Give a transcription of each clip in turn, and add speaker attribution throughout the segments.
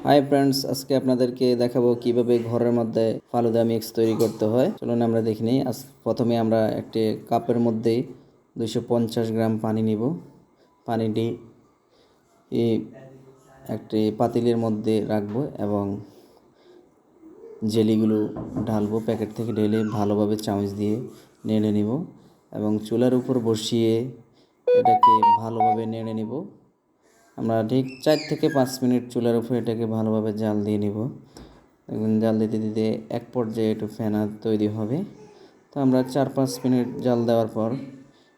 Speaker 1: Hi friends, আজকে আপনাদেরকে দেখাবো কিভাবে ঘরের মধ্যে ফালুদা মিক্স তৈরি করতে হয়। চলুন আমরা দেখে নিই। প্রথমে আমরা একটি কাপের মধ্যে 250 গ্রাম পানি নিব। পানিটি একটি পাতিলের মধ্যে রাখবো এবং জেলিগুলো ঢালবো। প্যাকেট থেকে ঢেলে ভালোভাবে চামচ দিয়ে নেড়ে নিব এবং চুলার উপর বসিয়ে এটাকে ভালোভাবে নেড়ে নিব। আমরা ঠিক 4 থেকে 5 মিনিট চুলার উপর এটাকে ভালোভাবে জাল দিয়ে নিব। দেখুন জাল দিতে দিতে এক পর্যায়ে একটু ফেনা তৈরি হবে। তো আমরা 4-5 মিনিট জাল দেওয়ার পর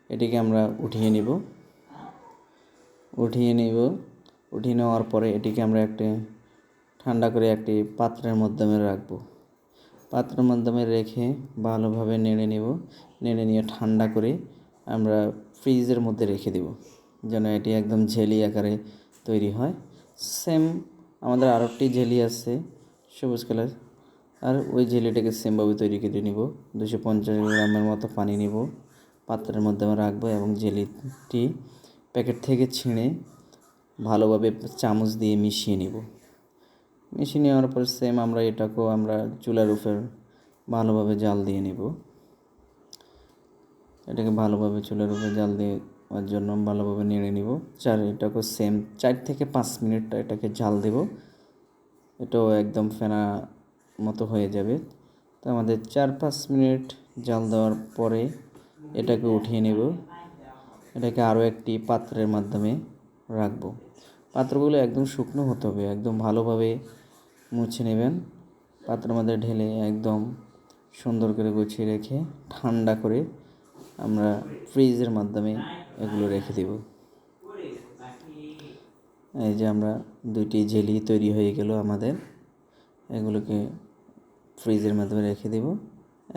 Speaker 1: এটিকে আমরা উঠিয়ে নেওয়ার পরে এটিকে আমরা ঠান্ডা করে একটি পাত্রের মাধ্যমে রাখবো। পাত্রের মাধ্যমে রেখে ভালোভাবে নেড়ে নিয়ে ঠান্ডা করে আমরা ফ্রিজের মধ্যে রেখে দেব, যেন এটি একদম জেলি আকারে তৈরি হয়। সেম আমাদের আরও একটি জেলি আছে সবুজ কালার, আর ওই জেলিটাকে সেমভাবে তৈরি করে নিব। 250 গ্রামের মতো পানি নিব, পাত্রের মধ্যে রাখবো এবং জেলিটি প্যাকেট থেকে ছিঁড়ে ভালোভাবে চামচ দিয়ে মিশিয়ে নেওয়ার পর সেম এটাকেও আমরা চুলার উপর ভালোভাবে জাল দিয়ে নিব। এটাকে ভালোভাবে চুলার উপর জাল দেওয়ার জন্য ভালোভাবে নেড়ে নিব। এটাকে সেম 4 থেকে 5 মিনিট এটাকে জাল দেব। এটাও একদম ফেনা মতো হয়ে যাবে। তো আমাদের 4-5 মিনিট জাল দেওয়ার পরে এটাকে উঠিয়ে নেব। এটাকে আরও একটি পাত্রের মাধ্যমে রাখব। পাত্রগুলো একদম শুকনো হতে হবে, একদম ভালোভাবে মুছে নেবেন। পাত্রের মধ্যে ঢেলে একদম সুন্দর করে গুছিয়ে রেখে ঠান্ডা করে আমরা ফ্রিজের মাধ্যমে এগুলো রেখে দেব। এই যে আমরা 2টি জেলি তৈরি হয়ে গেল আমাদের। এগুলোকে ফ্রিজের মাধ্যমে রেখে দেব।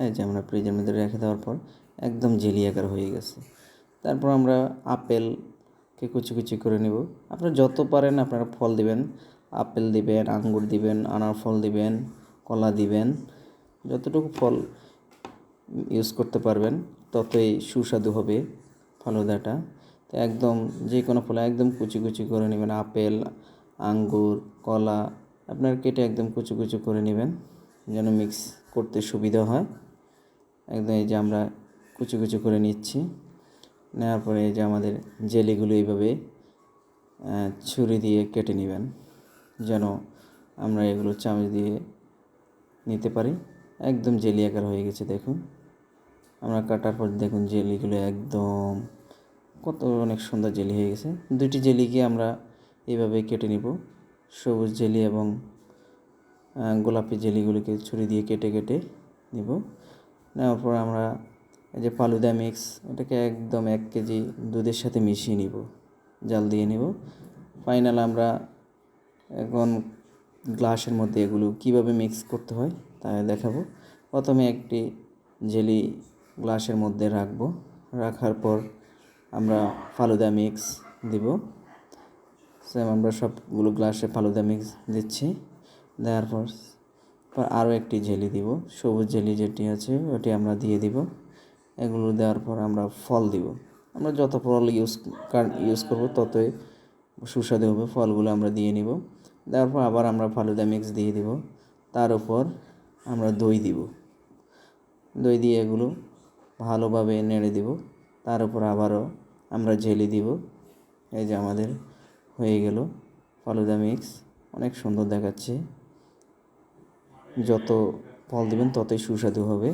Speaker 1: এই যে আমরা ফ্রিজের মধ্যে রেখে দেওয়ার পর একদম জেলি আকার হয়ে গেছে। তারপর আমরা আপেলকে কুচি কুচি করে নেব। আপনারা যত পারেন আপনারা ফল দিবেন, আপেল দিবেন, আঙ্গুর দিবেন, আনার ফল দিবেন, কলা দিবেন। যতটুকু ফল ইউজ করতে পারবেন ততই সুস্বাদু হবে ফালুদাটা। তো একদম যে কোনো ফল একদম কুচি কুচি করে নেবেন। আপেল, আঙ্গুর, কলা আপনার কেটে একদম কুচি কুচি করে নেবেন, যেন মিক্স করতে সুবিধা হয়। একদম এই যে আমরা কুচি কুচি করে নিচ্ছি। নেওয়ার পরে এই যে আমাদের জেলিগুলো এইভাবে ছুরি দিয়ে কেটে নেবেন, যেন আমরা এগুলো চামচ দিয়ে নিতে পারি। একদম জেলি আকার হয়ে গেছে দেখুন। আমরা কাটার পর দেখুন জেলিগুলো একদম অনেক সুন্দর জেলি হয়ে গেছে। 2টি জেলিকে আমরা এইভাবে কেটে নিব। সবুজ জেলি এবং গোলাপি জেলিগুলিকে ছুরি দিয়ে কেটে নিব। নেওয়ার পর আমরা এই যে ফালুদা মিক্স এটাকে একদম 1 কেজি দুধের সাথে মিশিয়ে নিব, জাল দিয়ে নিব। ফাইনাল আমরা এখন গ্লাসের মধ্যে এগুলো কীভাবে মিক্স করতে হয় তা দেখাবো। প্রথমে একটি জেলি গ্লাসের মধ্যে রাখার পর আমরা ফালুদা মিক্স দিব। সেম আমরা সবগুলো গ্লাসে ফালুদা মিক্স দিচ্ছি। দেওয়ার পর আরও একটি জেলি দিব, সবুজ জেলি যেটি আছে ওটি আমরা দিয়ে দিব। এগুলো দেওয়ার পর আমরা ফল দিব। আমরা যত ফল ইউজ করব ততই সুস্বাদু হবে। ফলগুলো আমরা দিয়ে নিব। দেওয়ার পর আবার আমরা ফালুদা মিক্স দিয়ে দিব। তার উপর আমরা দই দিয়ে এগুলো ভালোভাবে নেড়ে দিব। তার উপর আবারও আমরা জেলি দিব। এই যে আমাদের হয়ে গেল ফালুদা মিক্স। অনেক সুন্দর দেখাচ্ছে। যত ফল দিবেন ততই সুস্বাদু হবে।